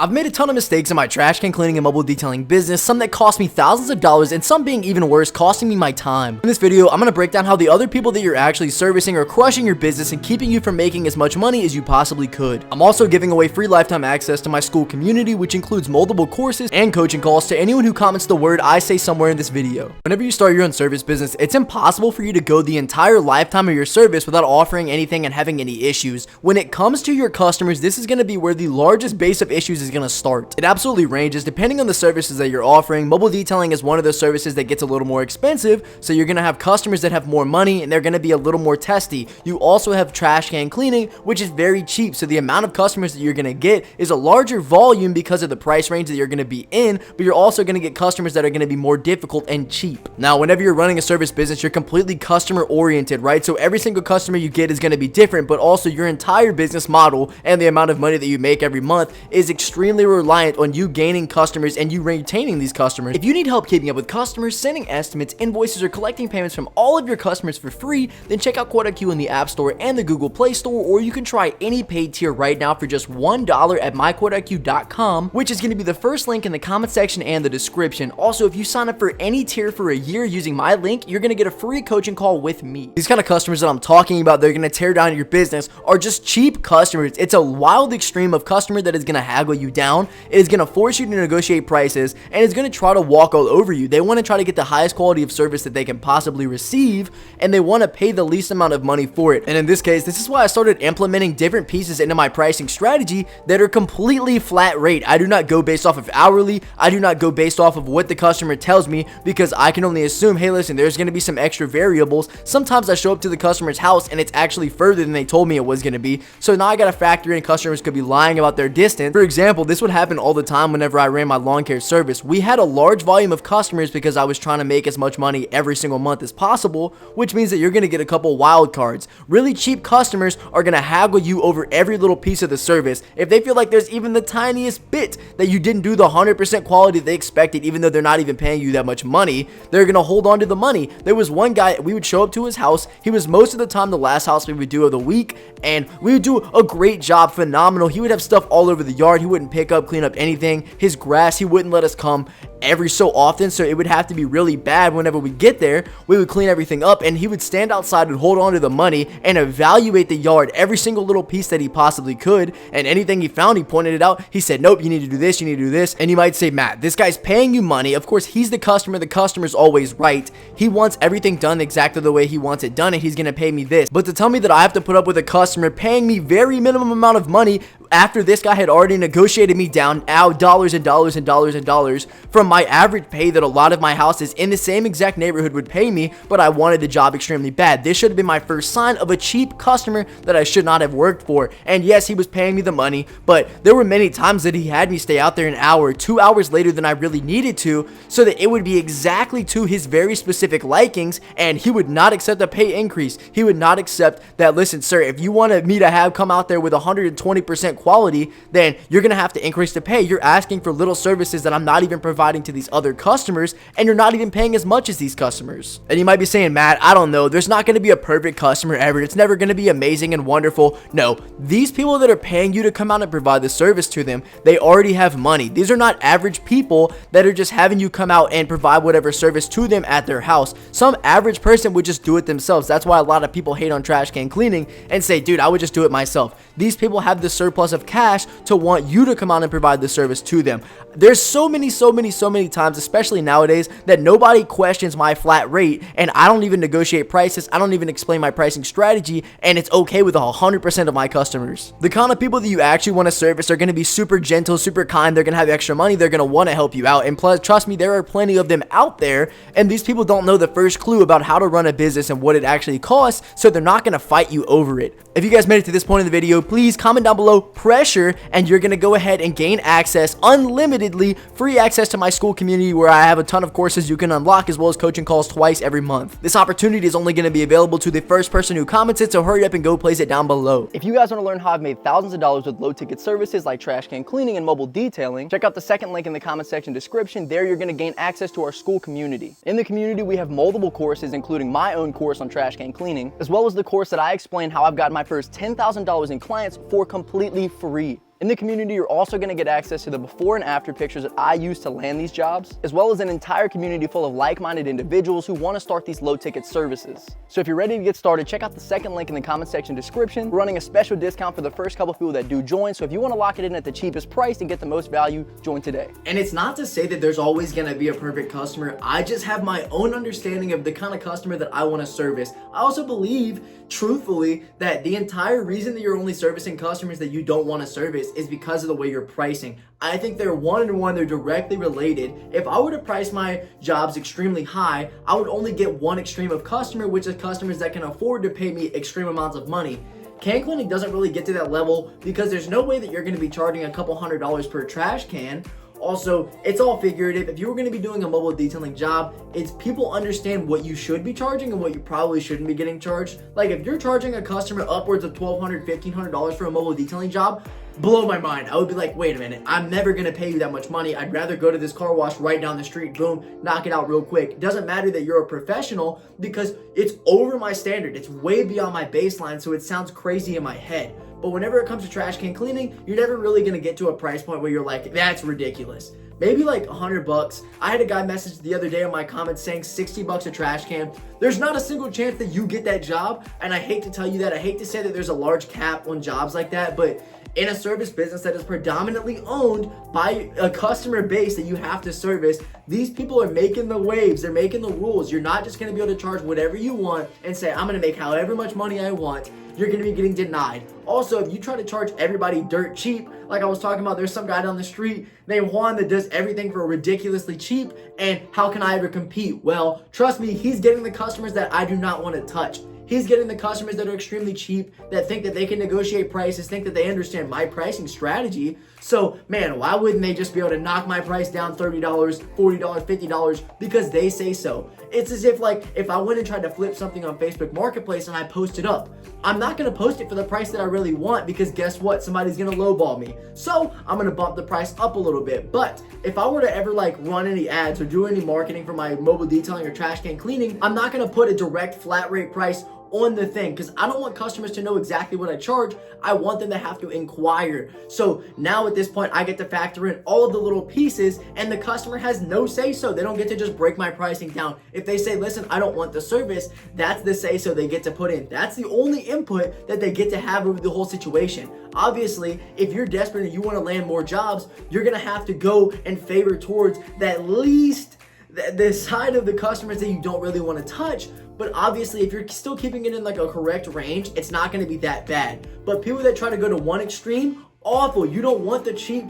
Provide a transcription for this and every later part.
I've made a ton of mistakes in my trash can cleaning and mobile detailing business, some that cost me thousands of dollars and some being even worse, costing me my time. In this video, I'm going to break down how the other people that you're actually servicing are crushing your business and keeping you from making as much money as you possibly could. I'm also giving away free lifetime access to my school community, which includes multiple courses and coaching calls to anyone who comments the word I say somewhere in this video. Whenever you start your own service business, it's impossible for you to go the entire lifetime of your service without offering anything and having any issues. When it comes to your customers, this is going to be where the largest base of issues is going to start. It absolutely ranges depending on the services that you're offering. Mobile detailing is one of those services that gets a little more expensive, so you're going to have customers that have more money and they're going to be a little more testy. You also have trash can cleaning, which is very cheap, so the amount of customers that you're going to get is a larger volume because of the price range that you're going to be in, but you're also going to get customers that are going to be more difficult and cheap. Now, whenever you're running a service business, you're completely customer oriented, right? So every single customer you get is going to be different, but also your entire business model and the amount of money that you make every month is extremely reliant on you gaining customers and you retaining these customers. If you need help keeping up with customers, sending estimates, invoices, or collecting payments from all of your customers for free, then check out QuoteIQ in the App Store and the Google Play Store, or you can try any paid tier right now for just $1 at myquoteiq.com, which is going to be the first link in the comment section and the description. Also, if you sign up for any tier for a year using my link, you're going to get a free coaching call with me. These kind of customers that I'm talking about, they're going to tear down your business, are just cheap customers. It's a wild extreme of customer that is going to haggle you down. It is going to force you to negotiate prices, and it's going to try to walk all over you. They want to try to get the highest quality of service that they can possibly receive, and they want to pay the least amount of money for it. And in this case, this is why I started implementing different pieces into my pricing strategy that are completely flat rate. I do not go based off of hourly. I do not go based off of what the customer tells me, because I can only assume, hey, listen, there's going to be some extra variables. Sometimes I show up to the customer's house and it's actually further than they told me it was going to be. So now I got to factor in customers could be lying about their distance. For example, this would happen all the time whenever I ran my lawn care service. We had a large volume of customers because I was trying to make as much money every single month as possible, which means that you're going to get a couple wild cards. Really cheap customers are going to haggle you over every little piece of the service. If they feel like there's even the tiniest bit that you didn't do the 100% quality they expected, even though they're not even paying you that much money, they're going to hold on to the money. There was one guy, we would show up to his house. He was most of the time the last house we would do of the week, and we would do a great job, phenomenal. He would have stuff all over the yard. He wouldn't pick up, clean up anything. His grass, he wouldn't let us come every so often, so it would have to be really bad. Whenever we get there, we would clean everything up, and he would stand outside and hold on to the money and evaluate the yard, every single little piece that he possibly could, and anything he found, he pointed it out. He said, nope, you need to do this, you need to do this. And you might say, Matt, this guy's paying you money. Of course, he's the customer's always right. He wants everything done exactly the way he wants it done, and he's gonna pay me this. But to tell me that I have to put up with a customer paying me very minimum amount of money after this guy had already negotiated me down now dollars and dollars and dollars and dollars from my average pay that a lot of my houses in the same exact neighborhood would pay me, but I wanted the job extremely bad. This should have been my first sign of a cheap customer that I should not have worked for. And yes, he was paying me the money, but there were many times that he had me stay out there an hour, 2 hours later than I really needed to, so that it would be exactly to his very specific likings, and he would not accept a pay increase. He would not accept that, listen, sir, if you wanted me to have come out there with 120% quality, then you're gonna have to increase the pay. You're asking for little services that I'm not even providing to these other customers, and you're not even paying as much as these customers. And you might be saying, Matt, I don't know, there's not gonna be a perfect customer ever. It's never gonna be amazing and wonderful. No, these people that are paying you to come out and provide the service to them, they already have money. These are not average people that are just having you come out and provide whatever service to them at their house. Some average person would just do it themselves. That's why a lot of people hate on trash can cleaning and say, dude, I would just do it myself. These people have the surplus of cash to want you to come out and provide the service to them. There's so many times, especially nowadays, that nobody questions my flat rate, and I don't even negotiate prices. I don't even explain my pricing strategy, and it's okay with 100% of my customers. The kind of people that you actually want to service are going to be super gentle, super kind. They're going to have extra money. They're going to want to help you out, and plus, trust me, there are plenty of them out there, and these people don't know the first clue about how to run a business and what it actually costs, so they're not going to fight you over it. If you guys made it to this point in the video, please comment down below pressure, and you're going to go ahead and gain access, unlimitedly free access to my school community, where I have a ton of courses you can unlock, as well as coaching calls twice every month. This opportunity is only going to be available to the first person who comments it, so hurry up and go place it down below. If you guys want to learn how I've made thousands of dollars with low ticket services like trash can cleaning and mobile detailing, check out the second link in the comment section description. There you're going to gain access to our school community. In the community, we have multiple courses, including my own course on trash can cleaning, as well as the course that I explain how I've gotten my first $10,000 in clients for completely free. In the community, you're also gonna get access to the before and after pictures that I use to land these jobs, as well as an entire community full of like-minded individuals who wanna start these low-ticket services. So if you're ready to get started, check out the second link in the comment section description. We're running a special discount for the first couple people that do join, so if you wanna lock it in at the cheapest price and get the most value, join today. And it's not to say that there's always gonna be a perfect customer. I just have my own understanding of the kind of customer that I wanna service. I also believe, truthfully, that the entire reason that you're only servicing customers that you don't wanna service is because of the way you're pricing. I think they're one-on-one, they're directly related. If I were to price my jobs extremely high, I would only get one extreme of customer, which is customers that can afford to pay me extreme amounts of money. Can cleaning doesn't really get to that level because there's no way that you're going to be charging a couple $100s per trash can. Also, it's all figurative. If you were going to be doing a mobile detailing job, it's people understand what you should be charging and what you probably shouldn't be getting charged. Like if you're charging a customer upwards of $1,200, $1,500 for a mobile detailing job, blow my mind. I would be like, wait a minute, I'm never gonna pay you that much money. I'd rather go to this car wash right down the street, boom, knock it out real quick. It doesn't matter that you're a professional because it's over my standard. It's way beyond my baseline, so it sounds crazy in my head. But whenever it comes to trash can cleaning, you're never really gonna get to a price point where you're like, that's ridiculous. Maybe like $100. I had a guy message the other day on my comments saying $60 a trash can. There's not a single chance that you get that job, and I hate to tell you that. I hate to say that there's a large cap on jobs like that, but in a service business that is predominantly owned by a customer base that you have to service, these people are making the waves, they're making the rules. You're not just gonna be able to charge whatever you want and say, I'm gonna make however much money I want. You're gonna be getting denied. Also, if you try to charge everybody dirt cheap, like I was talking about, there's some guy down the street named Juan that does everything for ridiculously cheap, and how can I ever compete? Well, trust me, he's getting the customers that I do not want to touch. He's getting the customers that are extremely cheap, that think that they can negotiate prices, think that they understand my pricing strategy. So, man, why wouldn't they just be able to knock my price down $30, $40, $50 because they say so? It's as if like if I went and tried to flip something on Facebook Marketplace and I post it up, I'm not gonna post it for the price that I really want because guess what? Somebody's gonna lowball me. So I'm gonna bump the price up a little bit. But if I were to ever like run any ads or do any marketing for my mobile detailing or trash can cleaning, I'm not gonna put a direct flat rate price on the thing because I don't want customers to know exactly what I charge. I want them to have to inquire. So now at this point, I get to factor in all of the little pieces and the customer has no say so. They don't get to just break my pricing down. If they say, listen, I don't want the service, that's the say so they get to put in. That's the only input that they get to have over the whole situation. Obviously, if you're desperate and you want to land more jobs, you're going to have to go and favor towards that least the side of the customers that you don't really want to touch. But obviously, if you're still keeping it in like a correct range, it's not going to be that bad. But people that try to go to one extreme, awful. You don't want the cheap,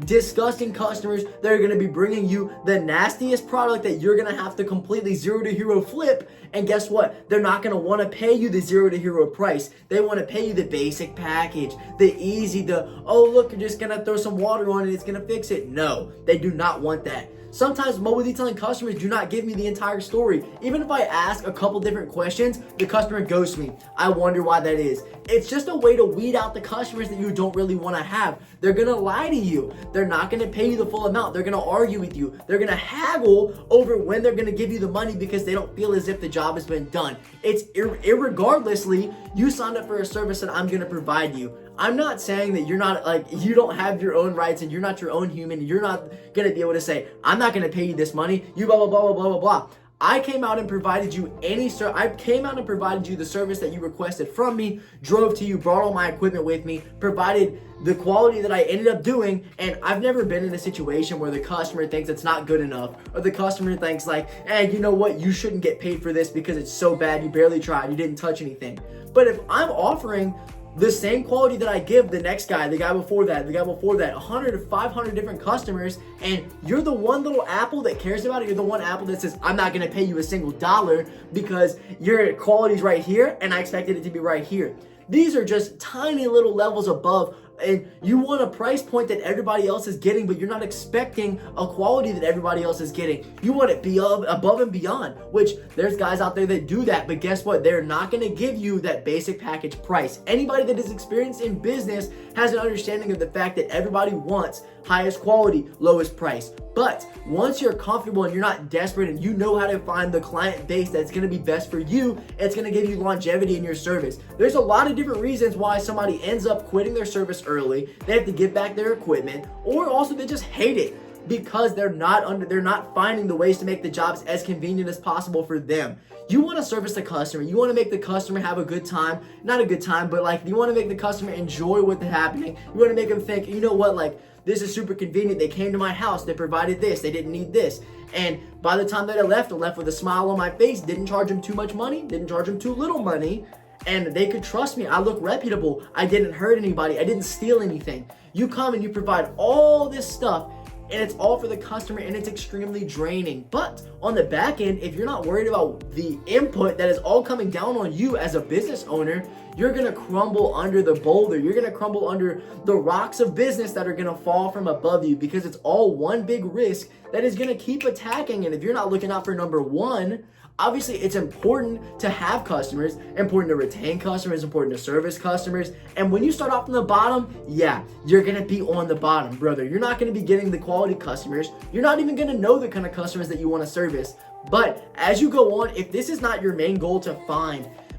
disgusting customers that are going to be bringing you the nastiest product that you're going to have to completely zero to hero flip. And guess what? They're not going to want to pay you the zero to hero price. They want to pay you the basic package, the easy, oh, look, you're just going to throw some water on it, it's going to fix it. No, they do not want that. Sometimes mobile detailing customers do not give me the entire story. Even if I ask a couple different questions, the customer ghosts me. I wonder why that is. It's just a way to weed out the customers that you don't really want to have. They're going to lie to you. They're not going to pay you the full amount. They're going to argue with you. They're going to haggle over when they're going to give you the money because they don't feel as if the job has been done. It's irregardlessly, you signed up for a service that I'm going to provide you. I'm not saying that you're not like, you don't have your own rights and you're not your own human. You're not going to be able to say, I'm not going to pay you this money. You blah, blah, blah, blah, blah, blah, blah. I came out and provided you the service that you requested from me, drove to you, brought all my equipment with me, provided the quality that I ended up doing, and I've never been in a situation where the customer thinks it's not good enough, or the customer thinks like, you know what, you shouldn't get paid for this because it's so bad, you barely tried, you didn't touch anything. But if I'm offering the same quality that I give the next guy, the guy before that, 100 to 500 different customers, and you're the one little apple that cares about it, you're the one apple that says, I'm not gonna pay you a single dollar because your quality's right here and I expected it to be right here. These are just tiny little levels above, and you want a price point that everybody else is getting, but you're not expecting a quality that everybody else is getting. You want it above and beyond, which there's guys out there that do that, but guess what? They're not going to give you that basic package price. Anybody that is experienced in business has an understanding of the fact that everybody wants highest quality, lowest price. But once you're comfortable and you're not desperate and you know how to find the client base that's going to be best for you, it's going to give you longevity in your service. There's a lot of different reasons why somebody ends up quitting their service early. They have to give back their equipment, or also they just hate it because they're not finding the ways to make the jobs as convenient as possible for them. You want to service the customer. You want to make the customer have a good time. Not a good time, but like you want to make the customer enjoy what's happening. You want to make them think, you know what, like this is super convenient. They came to my house. They provided this. They didn't need this. And by the time that I left with a smile on my face. Didn't charge them too much money. Didn't charge them too little money. And they could trust me. I look reputable. I didn't hurt anybody. I didn't steal anything. You come and you provide all this stuff, and it's all for the customer, and it's extremely draining. But on the back end, if you're not worried about the input that is all coming down on you as a business owner, you're gonna crumble under the boulder. You're gonna crumble under the rocks of business that are gonna fall from above you, because it's all one big risk that is gonna keep attacking. And if you're not looking out for number one, obviously it's important to have customers, important to retain customers, important to service customers. And when you start off from the bottom, yeah, you're gonna be on the bottom, brother. You're not gonna be getting the quality customers. You're not even gonna know the kind of customers that you wanna service. But as you go on, if this is not your main goal to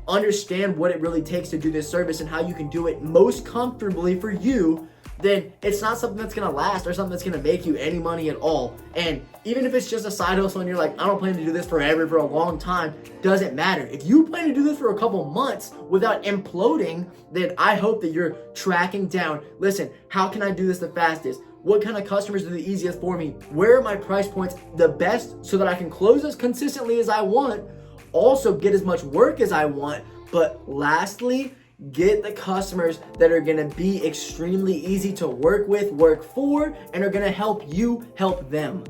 understand what it really takes to do this service and how you can do it most comfortably for you, then it's not something that's gonna last or something that's gonna make you any money at all. And even if it's just a side hustle and you're like, I don't plan to do this forever, for a long time, doesn't matter. If you plan to do this for a couple months without imploding, then I hope that you're tracking down, listen, how can I do this the fastest? What kind of customers are the easiest for me? Where are my price points the best so that I can close as consistently as I want, also get as much work as I want, but lastly, get the customers that are gonna be extremely easy to work with, work for, and are gonna help you help them.